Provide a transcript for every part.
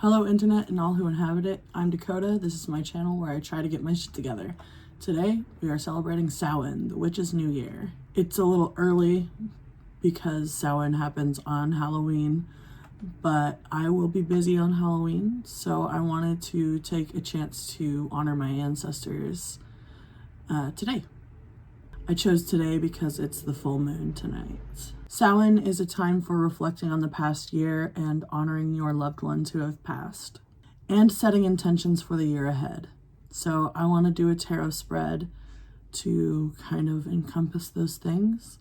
Hello internet and all who inhabit it, I'm Dakota. This is my channel where I try to get my shit together. Today, we are celebrating Samhain, the witch's new year. It's a little early because Samhain happens on Halloween, but I will be busy on Halloween, so I wanted to take a chance to honor my ancestors today. I chose today because it's the full moon tonight. Samhain is a time for reflecting on the past year and honoring your loved ones who have passed, and setting intentions for the year ahead. So I want to do a tarot spread to kind of encompass those things,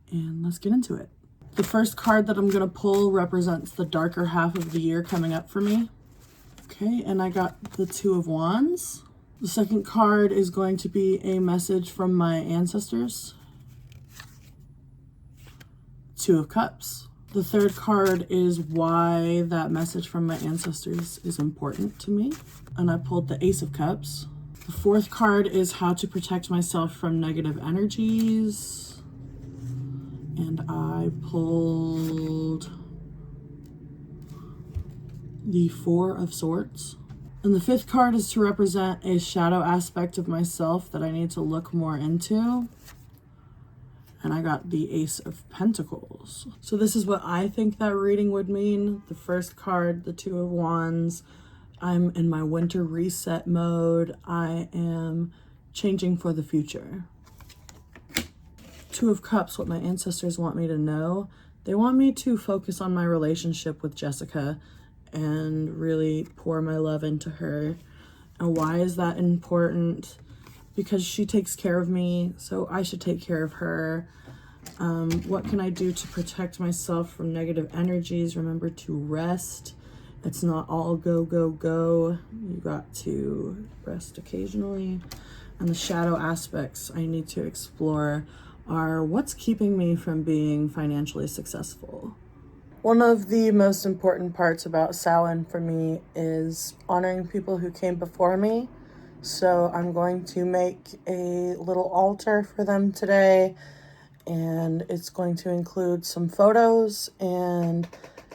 and let's get into it. The first card that I'm going to pull represents the darker half of the year coming up for me. Okay, and I got the Two of Wands. The second card is going to be a message from my ancestors. Two of Cups. The third card is why that message from my ancestors is important to me. And I pulled the Ace of Cups. The fourth card is how to protect myself from negative energies. And I pulled the Four of Swords. And the fifth card is to represent a shadow aspect of myself that I need to look more into. And I got the Ace of Pentacles. So this is what I think that reading would mean. The first card, the Two of Wands. I'm in my winter reset mode. I am changing for the future. Two of Cups, what my ancestors want me to know. They want me to focus on my relationship with Jessica and really pour my love into her. And why is that important? Because she takes care of me, so I should take care of her. What can I do to protect myself from negative energies? Remember to rest. It's not all go, go, go. You got to rest occasionally. And the shadow aspects I need to explore are what's keeping me from being financially successful. One of the most important parts about Samhain for me is honoring people who came before me. So I'm going to make a little altar for them today, and it's going to include some photos and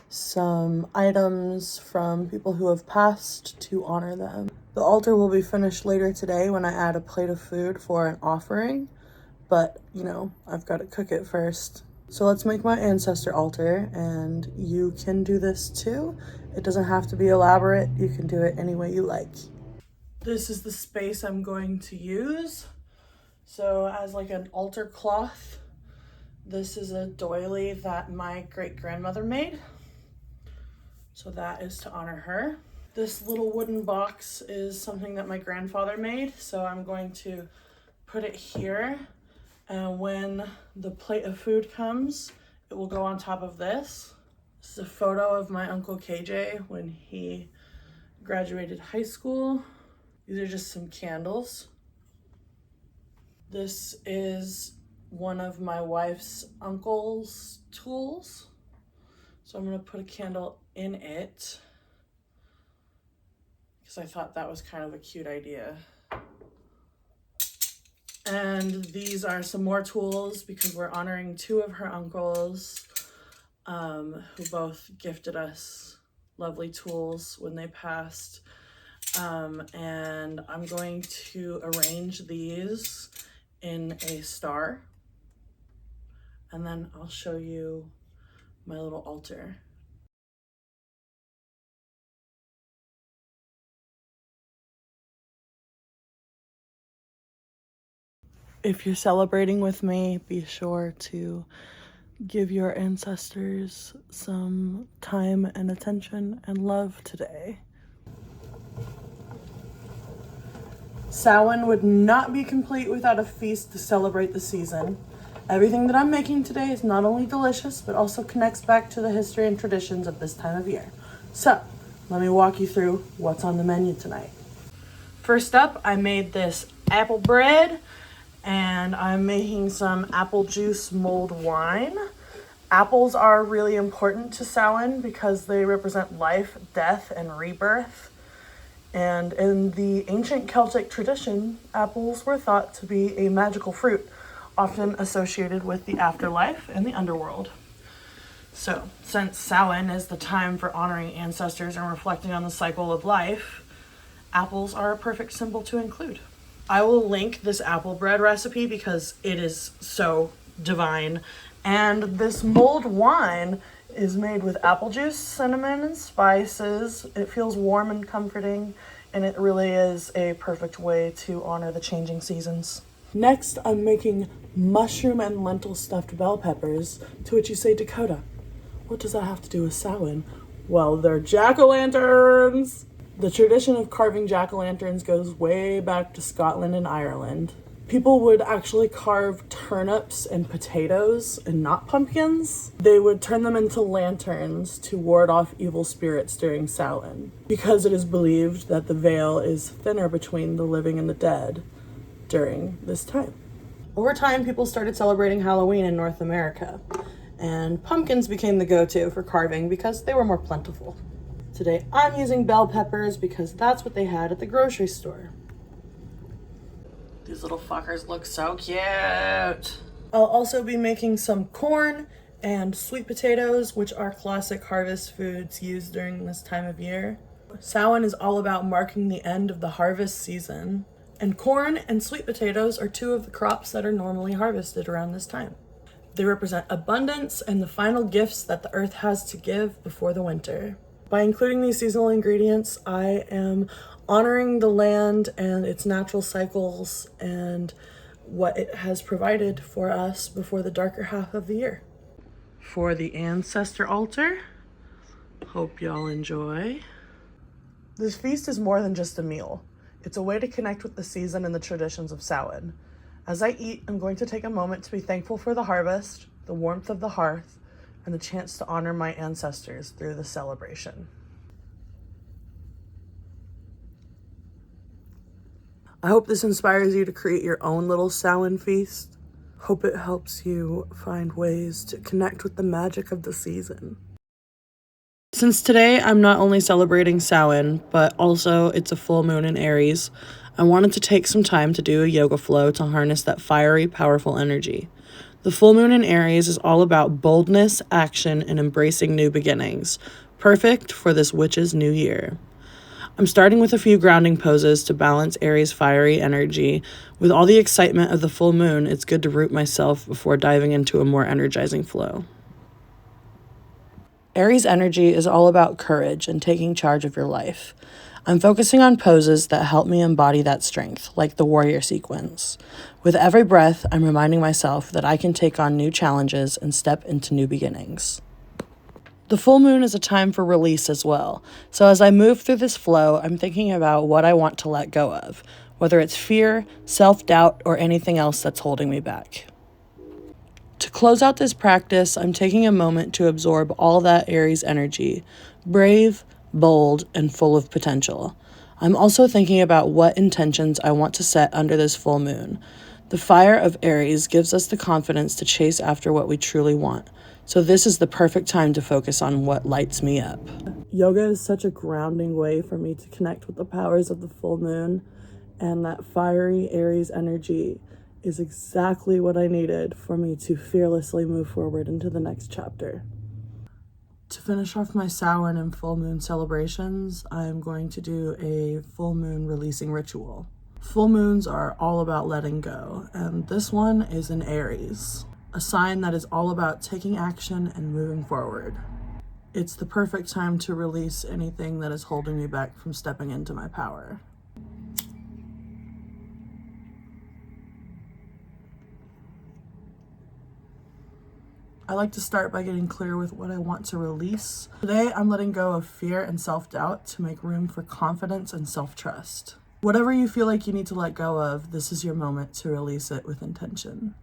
some items from people who have passed to honor them. The altar will be finished later today when I add a plate of food for an offering, but you know, I've got to cook it first. So let's make my ancestor altar, and you can do this too. It doesn't have to be elaborate. You can do it any way you like. This is the space I'm going to use. So as like an altar cloth, this is a doily that my great-grandmother made. So that is to honor her. This little wooden box is something that my grandfather made. So I'm going to put it here. And when the plate of food comes, it will go on top of this. This is a photo of my Uncle KJ when he graduated high school. These are just some candles. This is one of my wife's uncle's tools. So I'm gonna put a candle in it because I thought that was kind of a cute idea. And these are some more tools because we're honoring two of her uncles who both gifted us lovely tools when they passed. And I'm going to arrange these in a star. And then I'll show you my little altar. If you're celebrating with me, be sure to give your ancestors some time and attention and love today. Samhain would not be complete without a feast to celebrate the season. Everything that I'm making today is not only delicious, but also connects back to the history and traditions of this time of year. So, let me walk you through what's on the menu tonight. First up, I made this apple bread, and I'm making some apple juice mulled wine. Apples are really important to Samhain because they represent life, death, and rebirth. And in the ancient Celtic tradition, apples were thought to be a magical fruit, often associated with the afterlife and the underworld. So, since Samhain is the time for honoring ancestors and reflecting on the cycle of life, apples are a perfect symbol to include. I will link this apple bread recipe because it is so divine. And this mulled wine is made with apple juice, cinnamon, and spices. It feels warm and comforting, and it really is a perfect way to honor the changing seasons. Next, I'm making mushroom and lentil-stuffed bell peppers, to which you say, Dakota, what does that have to do with Samhain? Well, they're jack-o'-lanterns! The tradition of carving jack-o'-lanterns goes way back to Scotland and Ireland. People would actually carve turnips and potatoes and not pumpkins. They would turn them into lanterns to ward off evil spirits during Samhain, because it is believed that the veil is thinner between the living and the dead during this time. Over time, people started celebrating Halloween in North America, and pumpkins became the go-to for carving because they were more plentiful. Today, I'm using bell peppers because that's what they had at the grocery store. These little fuckers look so cute. I'll also be making some corn and sweet potatoes, which are classic harvest foods used during this time of year. Samhain is all about marking the end of the harvest season, and corn and sweet potatoes are two of the crops that are normally harvested around this time. They represent abundance and the final gifts that the earth has to give before the winter. By including these seasonal ingredients, I am honoring the land and its natural cycles and what it has provided for us before the darker half of the year. For the ancestor altar, hope y'all enjoy. This feast is more than just a meal. It's a way to connect with the season and the traditions of Samhain. As I eat, I'm going to take a moment to be thankful for the harvest, the warmth of the hearth, and the chance to honor my ancestors through the celebration. I hope this inspires you to create your own little Samhain feast. Hope it helps you find ways to connect with the magic of the season. Since today I'm not only celebrating Samhain, but also it's a full moon in Aries, I wanted to take some time to do a yoga flow to harness that fiery, powerful energy. The full moon in Aries is all about boldness, action, and embracing new beginnings. Perfect for this witch's new year. I'm starting with a few grounding poses to balance Aries' fiery energy. With all the excitement of the full moon, it's good to root myself before diving into a more energizing flow. Aries energy is all about courage and taking charge of your life. I'm focusing on poses that help me embody that strength, like the warrior sequence. With every breath, I'm reminding myself that I can take on new challenges and step into new beginnings. The full moon is a time for release as well. So as I move through this flow, I'm thinking about what I want to let go of, whether it's fear, self-doubt, or anything else that's holding me back. To close out this practice, I'm taking a moment to absorb all that Aries energy, brave, bold, and full of potential. I'm also thinking about what intentions I want to set under this full moon. The fire of Aries gives us the confidence to chase after what we truly want. So this is the perfect time to focus on what lights me up. Yoga is such a grounding way for me to connect with the powers of the full moon, and that fiery Aries energy is exactly what I needed for me to fearlessly move forward into the next chapter. To finish off my Samhain and full moon celebrations, I'm going to do a full moon releasing ritual. Full moons are all about letting go, and this one is in Aries, a sign that is all about taking action and moving forward. It's the perfect time to release anything that is holding me back from stepping into my power. I like to start by getting clear with what I want to release. Today, I'm letting go of fear and self-doubt to make room for confidence and self-trust. Whatever you feel like you need to let go of, this is your moment to release it with intention.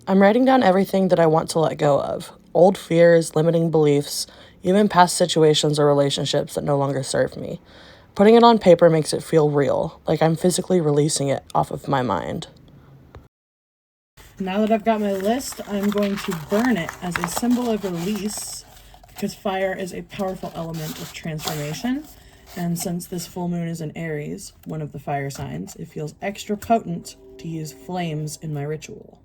I'm writing down everything that I want to let go of. Old fears, limiting beliefs, even past situations or relationships that no longer serve me. Putting it on paper makes it feel real, like I'm physically releasing it off of my mind. Now that I've got my list, I'm going to burn it as a symbol of release, because fire is a powerful element of transformation. And since this full moon is in Aries, one of the fire signs, it feels extra potent to use flames in my ritual.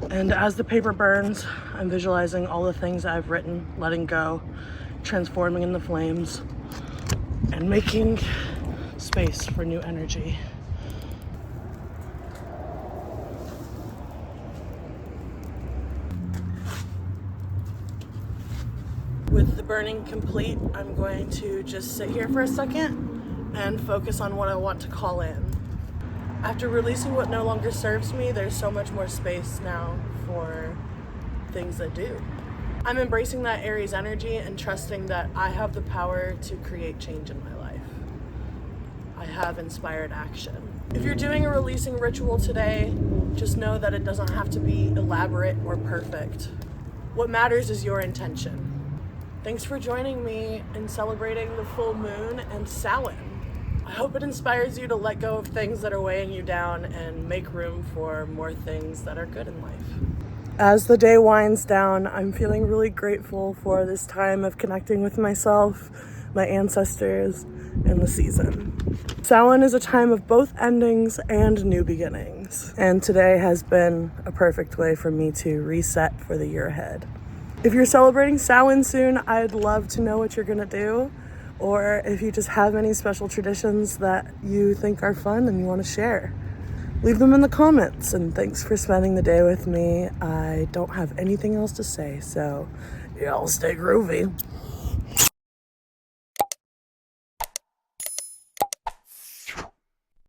And as the paper burns, I'm visualizing all the things I've written, letting go, transforming in the flames, and making space for new energy. With the burning complete, I'm going to just sit here for a second and focus on what I want to call in. After releasing what no longer serves me, there's so much more space now for things that do. I'm embracing that Aries energy and trusting that I have the power to create change in my life. I have inspired action. If you're doing a releasing ritual today, just know that it doesn't have to be elaborate or perfect. What matters is your intention. Thanks for joining me in celebrating the full moon and Samhain. I hope it inspires you to let go of things that are weighing you down and make room for more things that are good in life. As the day winds down, I'm feeling really grateful for this time of connecting with myself, my ancestors, and the season. Samhain is a time of both endings and new beginnings, and today has been a perfect way for me to reset for the year ahead. If you're celebrating Samhain soon, I'd love to know what you're gonna do, or if you just have any special traditions that you think are fun and you wanna share. Leave them in the comments, and thanks for spending the day with me. I don't have anything else to say, so y'all stay groovy.